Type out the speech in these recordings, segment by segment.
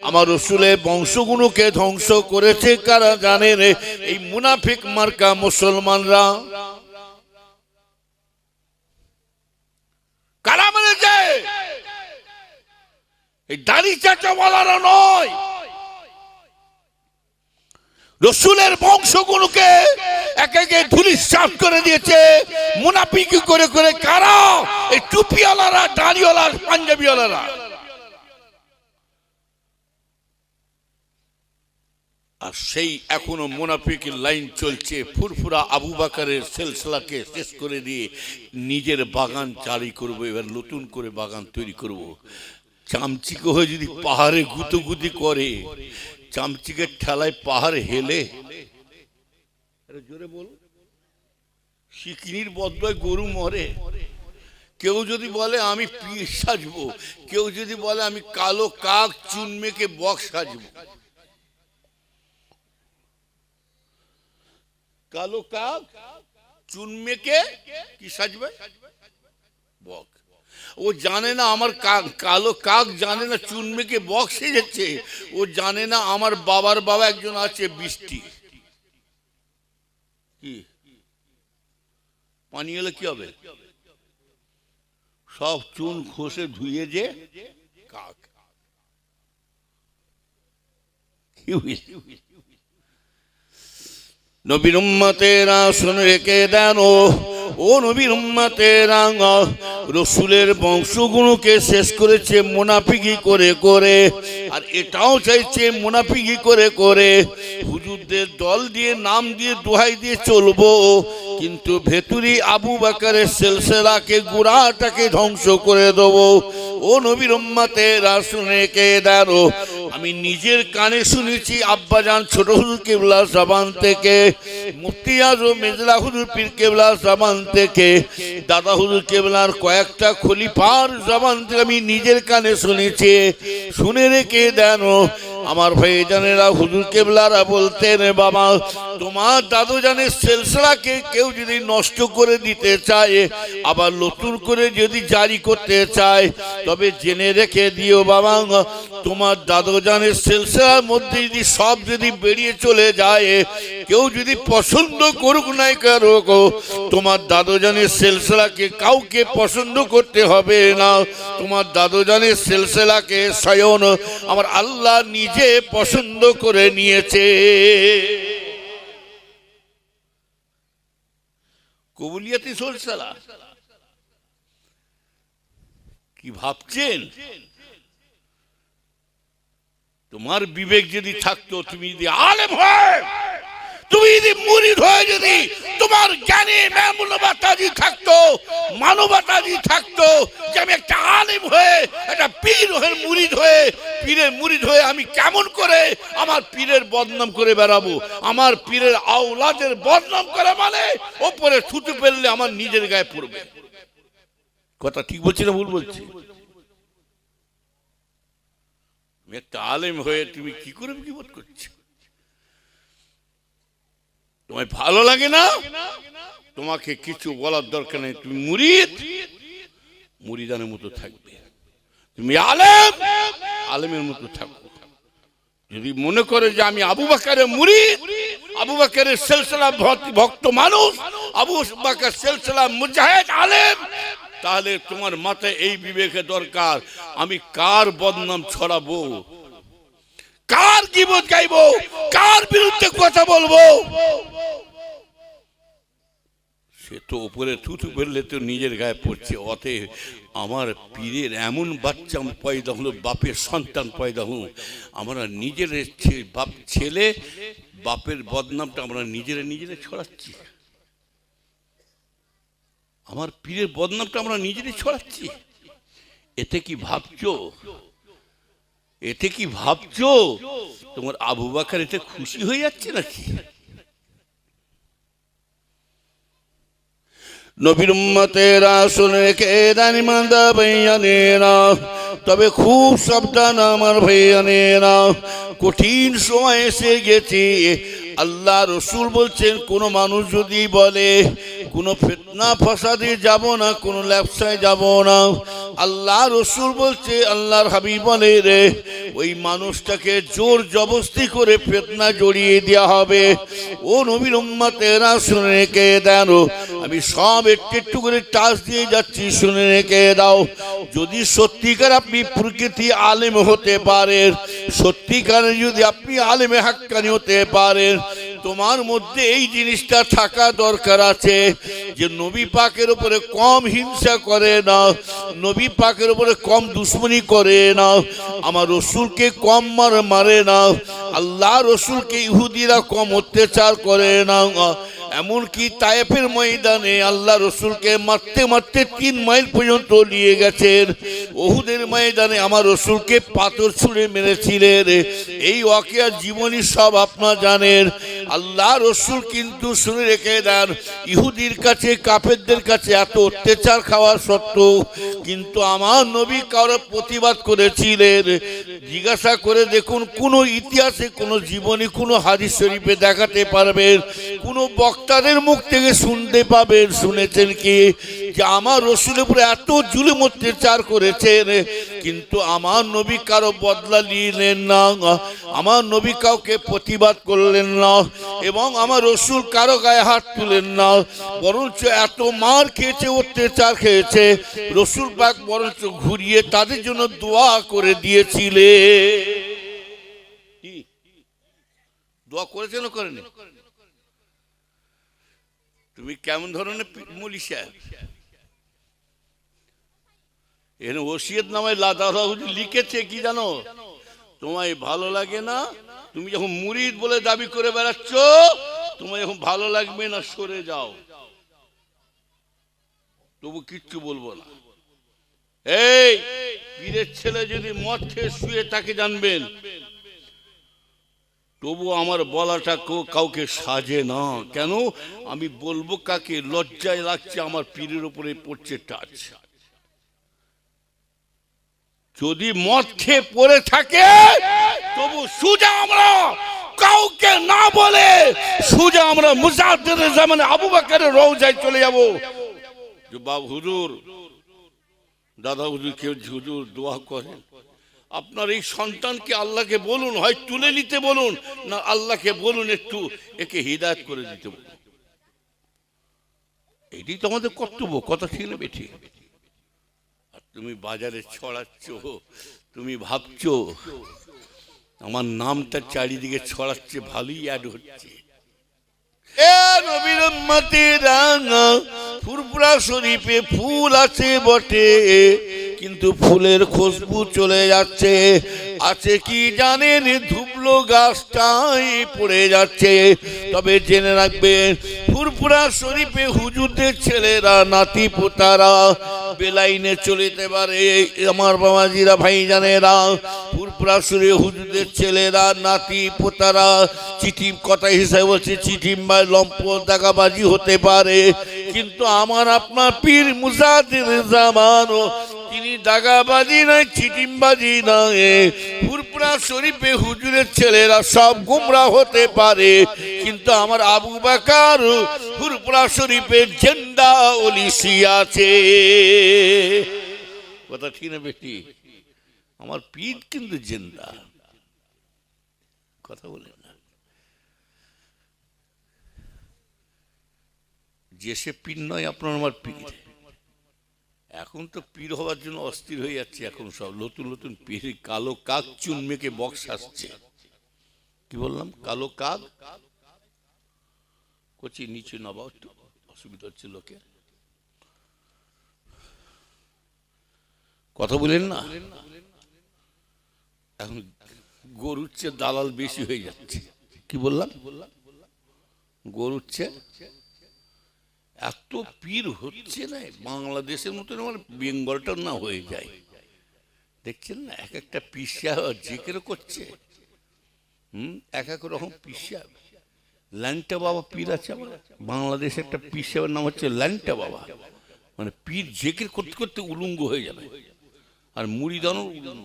আমার রসুলের বংশগুলোকে ধ্বংস করেছে কারা জানেন? এই মুনাফিক মার্কা মুসলমানরা। কারা মেরেছে? এই দাড়ি চাচা বলারা নয়, রসুলের বংশগুলোকে একে একে ধূলিসাৎ করে দিয়েছে মুনাফিকি করে করে। কারা? এই টুপিওয়ালারা, দাড়িওয়ালা, পাঞ্জাবিওয়ালারা। আর সেই এখনো মুনাফিকের লাইন চলছে। ফুরফুরা আবু বকরের সিলসিলাকে শেষ করে দিয়ে নিজের বাগান জারি করবো, এবার নতুন করে বাগান তৈরি করব। চামচিকে হয়ে যদি পাহাড়ে গুতোগুতি করে, চামচিকের ঠেলায় পাহাড় হেলে, জোরে বল, শিকনির বদলায় গরু মরে। কেউ যদি বলে আমি পীর সাজবো, কেউ যদি বলে আমি কালো কাক চুন মেখে বক সাজবো। কালো কাক চুন মেখে কি সাজবে? বক। ও জানে না আমার কালো কাক জানে না চুন মেখে বক সেজেছে। ও জানে না আমার বাবার বাবা একজন আছে বৃষ্টি। কি পানি এলে কি হবে? সব চুন খসে ধুয়ে যে কাক। নবীর উম্মতেরা শুনে রেখে দেন, ও নবীর উম্মতেরা, রসুলের বংশগুলোকে শেষ করেছে মুনাফিকি করে করে। আর এটাও চাইছে মুনাফিকি করে করে হুজুরদের দল দিয়ে, নাম দিয়ে, দোহাই দিয়ে চলবো, কিন্তু ভেতরি আবু বকরের সিলসিলাকে গোড়াটাকে ধ্বংস করে দেবো। ও নবীর উম্মতেরা শুনে কে দেন, আমি নিজের কানে শুনেছি আব্বাজান ছোট হুজুর কেবলা জবান থেকে, মুফতি আজম মির্জা হুজুর পীর কেবলা জবান থেকে, দাদা হুজুর কেবলার কয়েকটা খলিফার জবান থেকে আমি নিজের কানে শুনেছি। শুনে রেখে দেন আমার ভাইজানেরা, হুজুর কেবলারা বলতেন, বাবা তোমার দাদু জানের সিলসিলাকে কেউ যদি নষ্ট করে দিতে চায়, আবার নতুন করে যদি জারি করতে চায়, তবে জেনে রেখে দিও বাবা, তোমার দাদু জানের সিলসিলার মধ্যে যদি সব যদি বেরিয়ে চলে যায়, কেউ যদি পছন্দ করুক নাই করুক, তোমার দাদু জানের সিলসিলাকে কাউকে পছন্দ করতে হবে না। তোমার দাদু জানের সিলসিলাকে স্বয়ং আমার আল্লাহ নিজে পছন্দ করে নিয়েছে। কবুলিয়াতি সিলসিলা কি ভাবছেন? তোমার বিবেক যদি থাকতো, তুমি যদি আলেম হয়, তুমি যদি মুরিদ হয়ে, যদি তোমার জ্ঞানী মানবতা যদি থাকতো, মানবতা যদি থাকতো, যে আমি একটা আলেম হয়ে, একটা পীর হয়ে, মুরিদ হয়ে, পীরের মুরিদ হয়ে আমি কেমন করে আমার পীরের বদনাম করে বেড়াবো, আমার পীরের আওলাদের বদনাম করা মানে ওপরে থুতু ফেললে আমার নিজের গায়ে পড়বে। কথা ঠিক বলছি না ভুল বলছি? একটা আলেম হয়ে তুমি কি করে বিপদ করছো? তোমায় ভালো লাগে না? তোমাকে কিছু বলার দরকার নেই। তুমি মুরিদ, মুরিদানের মতো থাকবে। তুমি আলেম, আলেমের মতো থাকো। যদি মনে করে যে আমি আবু বকরের মুরিদ, আবু বকরের সিলসিলা ভক্ত মানুষ, আবু বকর সিলসিলা মুজাহিদ আলেম, তাহলে তোমার মাথায় এই বিবেকের দরকার, আমি কার বদনাম ছড়াবো, কার গীবত গাইবো, কার বিরুদ্ধে কথা বলবো। সে তো উপরে থুতু ফেললে তো নিজের গায়ে পড়ছে। অতএব আমার পীরের এমন বাচ্চা পয়দা হলো, বাপের সন্তান পয়দা হলো, আমরা নিজের বাপ ছেলে বাপের বদনামটা আমরা নিজেরা নিজেরা ছড়াচ্ছি। আমার পীরের বদনামটা আমরা নিজেরাই ছড়াচ্ছি। এতে কি ভাবছো? এতে কি ভাবছো তোমার আবু বকর এতে খুশি হয়ে যাচ্ছে নাকি? নবীর উম্মতেরা শুনে রেখে দেন ইমানদার ভাইয়ানেরা, তবে খুব সাবধান আমার ভাইয়ানেরা, কঠিন সময় এসে গেছে। আল্লাহ রসুল বলছেন কোন মানুষ যদি বলে কোনো ফিতনা ফাসাদে যাব না, কোনো ব্যবসায় যাব না, আল্লাহ রসুল বলছে, আল্লাহর হাবিব বলে রে ওই মানুষটাকে জোর জবরদস্তি করে ফিতনা জড়িয়ে দেওয়া হবে। ও নবীর উম্মতেরা শুনে রেখে দেন, আমি সব একটু একটু করে টাচ দিয়ে যাচ্ছি, শুনে রেখে দাও। যদি সত্যিকার আপনি প্রকৃতি আলেম হতে পারেন, সত্যিকারে যদি আপনি আলেমে হাক্কানি হতে পারেন, তোমার মধ্যে এই জিনিসটা থাকা দরকার আছে যে নবী পাকের উপরে কম হিংসা করে না, নবী পাকের উপরে কম দুশ্মনী করে না, আমার রসুলকে কম মারে না, আল্লাহ রসুলকে ইহুদিরা কম অত্যাচার করে না। এমনকি তায়েফের ময়দানে আল্লাহ রসুলকে মারতে মারতে 3 মাইল পর্যন্ত নিয়ে গেছেন। উহুদের ময়দানে আমার রসুলকে পাথর ছুঁড়ে মেরেছিলেন। এই ওয়াকিয়া জীবনী সব আপনারা জানেন। আল্লাহ রসুল কিন্তু শুনে রেখে দেন, ইহুদির কাছে কাফেরদের কাছে এত অত্যাচার খাওয়ার সত্ত্বেও কিন্তু আমার নবী কারো প্রতিবাদ করেছিলেন। জিজ্ঞাসা করে দেখুন, কোন ইতিহাসে, কোন জীবনী, কোন হাদিস শরীফে দেখাতে পারবেন, কোন বক্তাদের মুখ থেকে শুনতে পাবেন, শুনেছেন কি যে আমার রসুলের উপরে এত জুলুম অত্যাচার করেছেন কিন্তু আমার নবী কারো বদলা নিলেন না, আমার নবী কাউকে প্রতিবাদ করলেন না, এবং আমার রসুল কারো গায়ে হাত তুলেন না, বরঞ্চ এত মার খেয়েছে, অত্যাচার খেয়েছে, রসুল পাক বরঞ্চ ঘুরিয়ে তাদের জন্য দোয়া করে দিয়েছিলে। দোয়া করেছেন না করেনি? তুমি কেমন ধরনের মুলিশা? এখানে ওসিয়ত নামায় লিখেছে কি জানো? তোমায় ভালো লাগে না, তুমি যখন মুরিদ বলে দাবি করে বেড়াচ্ছ, তোমায় যখন ভালো লাগবে না সরে যাও, তবু কিচ্ছু বলবো না। এই পীরের ছেলে যদি মদ খেয়ে শুয়ে তাকে জানবেন, তবু আমার বলাটা কাউকে সাজে না। কেন? আমি বলবো কাকে? লজ্জায় লাগছে আমার পীরের উপরে পড়ছে টাচ। যদি মদ খেয়ে পড়ে থাকে তবু সুজা আমরা কাউকে না বলে সুজা আমরা মুজাদ্দিদের জামানে আবু বকরের রওজায় চলে যাব। যে বাবা হুজুর, দাদা হুজুর, কেউ হুজুর দোয়া করেন, আপনার এই সন্তানকে আল্লাহকে বলুন, হয় তুলে নিতে বলুন, না আল্লাহকে বলুন একটু একে হিদায়াত করে দিতে বলুন। এটি তো আমাদের কর্তব্য, কথা ঠিক না বেঠি? আর তুমি বাজারে ছড়াচ্ছ, তুমি ভাবছো আমার নামটা চারিদিকে ছড়াচ্ছে, ভালোই অ্যাড হচ্ছে। নবীর উম্মতেরা, ফুরফুরা শরীফে ফুল আছে বটে, কিন্তু ফুলের খুশবু চলে যাচ্ছে। আছে কি জানেন? ধুবলো গাছটাই পড়ে যাচ্ছে। তবে জেনে রাখবেন, ফুরফুরা শরীফে হুজুরদের ছেলেরা, নাতি পোতারা বেলাইনে চলিতে পারে। আমার বাবাজিরা, ভাই জানেরা, ফুরফুরা শরীফে হুজুরদের ছেলেরা, নাতি পোতারা চিঠি, কথা হিসাবে বলছে, চিঠিম্বা লম্প দাগাবাজি হতে পারে, কিন্তু আমার আপনার পীর মুজাদ্দিদ জামান তিনি দাগাবাজি নয়, চিটিমবাজি নয়। ফুরফুরা শরীফে হুজুরের ছেলেরা সব গুমরাহ হতে পারে, কিন্তু আমার আবু বকর ফুরফুরা শরীফে জিন্দা ওলিসি আছে। কথা ঠিক না বেটি? আমার পীর কিন্তু জিন্দা। কথা বলে না যে সে পীর নয়, আপনার আমার পীর। এখন তো পীর হওয়ার জন্য অস্থির হয়ে যাচ্ছে। এখন সব নতুন নতুন পীর, কালো কাক চুন মেকে বক্স আসছে। কি বললাম? কালো কাক কচি নিচে নবা, একটু অসুবিধা হচ্ছে লোকের। কথা বলেন না? এখন গরুর চেয়ে দালাল বেশি হয়ে যাচ্ছে। কি বললাম? গরুর চেয়ে এত পীর হচ্ছে না, বাংলাদেশের মতন আমার বেঙ্গলটা না হয়ে যায়। দেখছেন না, এক একটা পিসা জিকির করছে, এক এক রকম পিসা। ল্যাংটা বাবা পীর আছে বাংলাদেশে, একটা পিসার নাম হচ্ছে ল্যাংটা বাবা। মানে পীর জিকির করতে করতে উলঙ্গ হয়ে যাবে, আর মুড়িদানও উলঙ্গ।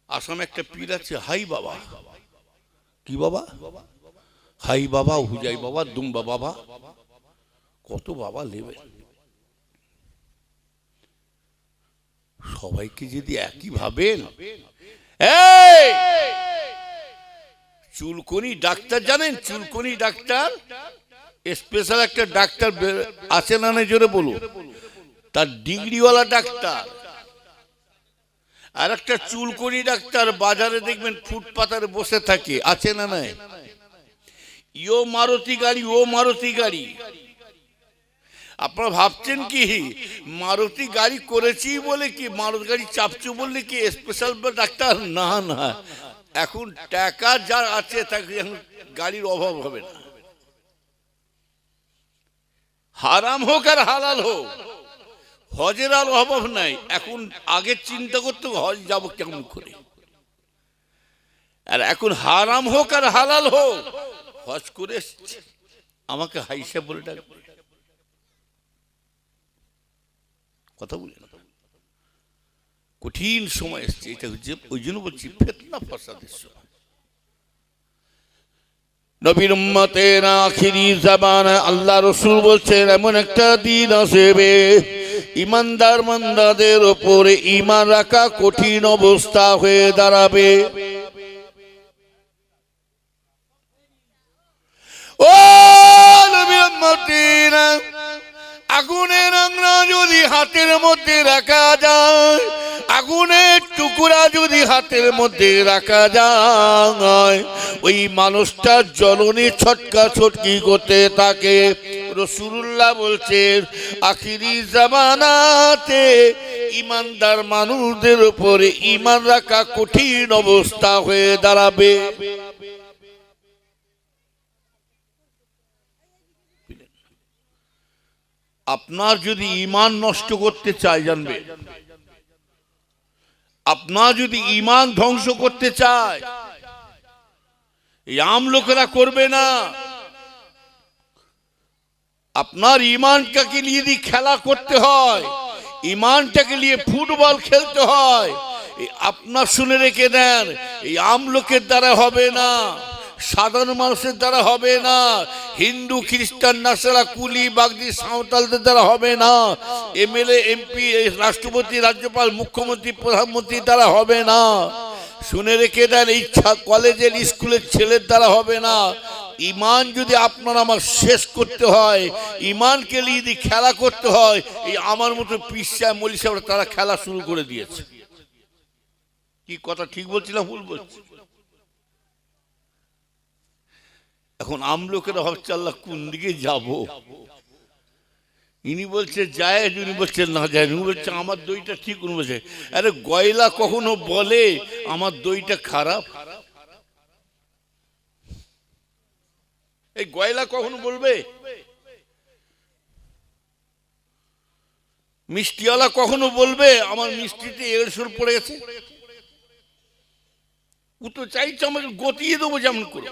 আসামে একটা পীর আছে হাই বাবা, কি বাবা? হাই বাবা, হুজাই বাবা, দুম্বা বাবা, কত বাবা নেবে। সবাইকে যদি একই ভাবেন, চুলকনি ডাক্তার জানেন? চুলকনি ডাক্তার স্পেশাল একটা ডাক্তার আছে না নাই জোরে বলো, তার ডিগ্রিওয়ালা ডাক্তার। আর একটা চুলকনি ডাক্তার বাজারে দেখবেন ফুটপাতারে বসে থাকে, আছে না নাই? ও মারুতি গাড়ি, ও মারুতি গাড়ি। আপনারা ভাবছেন কি মারুতি গাড়ি করেছি বলে কি, মারুতি গাড়ি চাপছু বললে কি স্পেশাল ডাক্তার? না না, এখন টাকা যার আছে তাকে গাড়ির অভাব হবে না। হারাম হোক আর হালাল হোক, হজের আর অভাব নাই। এখন আগে চিন্তা করতে হজ যাব কেমন করে, আর এখন হারাম হোক আর হালাল হোক হজ করে আমাকে হাইসা বলে ডাকবে। কথা বলি না, কঠিন সময় এসছে। এটা হচ্ছে ওই জন্য বলছি ফিতনা ফাসাদের সময়। নবীর উম্মতের আখিরি জামানা আল্লাহ রাসূল বলছেন এমন একটা দিন আসবে ইমানদার বান্দাদের উপরে ঈমান রাখা কঠিন অবস্থা হয়ে দাঁড়াবে। ও নবীর উম্মতেরা, আগুনের আংনা যদি হাতের মধ্যে রাখা যায়, আগুনের টুকরা যদি হাতের মধ্যে রাখা যায়, ওই মানুষটা জ্বলনে ছটকা ছটকি করতে থাকে। রাসূলুল্লাহ বলছেন আখিরি জামানাতে ইমানদার মানুষদের উপরে ঈমান রাখা কঠিন অবস্থা হয়ে দাঁড়াবে। আপনার যদি ঈমান নষ্ট করতে চায়, জানবে আপনার যদি ঈমান ধ্বংস করতে চায়, এই আম লোকেরা করবে না। আপনার ঈমানটাকে নিয়ে যদি খেলা করতে হয়, ঈমানটাকে নিয়ে ফুটবল খেলতে হয়, আপনার শুনে রেখে দেন, এই আম লোকের দ্বারা হবে না, সাধারণ মানুষের দ্বারা হবে না, হিন্দু খ্রিস্টান নাসারা কুলি বাগদি সাঁওতালদের দ্বারা হবে না, এমএলএ এমপি রাষ্ট্রপতি রাজ্যপাল মুখ্যমন্ত্রী প্রধানমন্ত্রীর দ্বারা হবে না। শুনে রেখে দেন, ইচ্ছা কলেজের স্কুলের ছেলের দ্বারা হবে না। ঈমান যদি আপনার আমার শেষ করতে হয়, ঈমানকে নিয়ে যদি খেলা করতে হয়, এই আমার মতো পিসা মলি সাহেব তারা খেলা শুরু করে দিয়েছে। কি কথা ঠিক বলছিলাম ভুল বলছি? এখন আমলোকেরা ভাবছে আল্লাহ কোন দিকে যাব। ইনি বলছে যায়, উনি বলছে না যায়, উনি বলছে আমার দইটা ঠিক, উনি বলছে আরে গয়লা কখনো বলে আমার দইটা খারাপ? এই গয়লা কখনো বলবে? মিষ্টিওয়ালা কখনো বলবে আমার মিষ্টিতে এড়সুর পড়ে গেছে? ও তো চাইছে আমাকে গতিয়ে দেবো যেমন করে।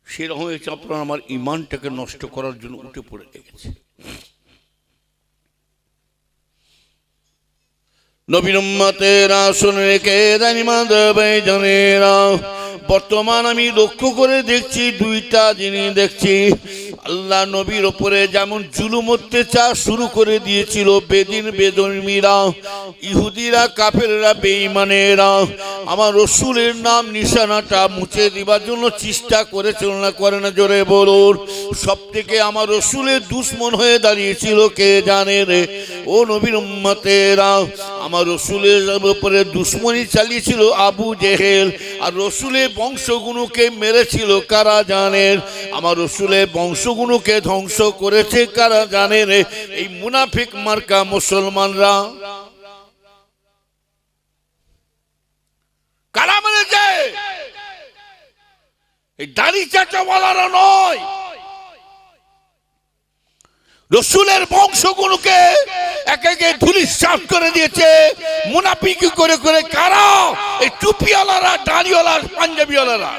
সেরকম হয়েছে আপনার আমার ঈমানটাকে নষ্ট করার জন্য উঠে পড়ে লেগেছে। নবীর উম্মতেরা শুনে রেখে জানেরা, বর্তমান আমি লক্ষ্য করে দেখছি দুইটা জিনিস দেখছি। আল্লাহ নবীর ওপরে যেমন জুলুম অত্যাচার শুরু করে দিয়েছিল বেদিন বেদর্মীরা, ইহুদিরা, কাফেররা, বেঈমানেরা, আমার রসুলের নাম নিশানাটা মুছে দিবার জন্য চেষ্টা করেছিল না করে না? জোরে বলুন। সব থেকে আমার রসুলের দুশ্মন হয়ে দাঁড়িয়েছিল কে জানে রে? ও নবীর উম্মতেরা, আমার রসুলের উপরে দুশ্মনী চালিয়েছিল আবু জেহেল, আর রসুলের বংশগুলোকে মেরেছিল কারা জানেন? আমার রসুলের বংশগুলোকে ধ্বংস করেছে কারা জানেন? এই মুনাফিক মার্কা মুসলমানরা। কারা মেরেছে? এই দাড়ি চাচা বলারা নয়, রসুলের বংশগুলোকে এক একে ধূলিসাৎ করে দিয়েছে মুনাফিকি করে করে। কারা? এই টুপিওয়ালারা, দাড়িওয়ালা, পাঞ্জাবিওয়ালারা।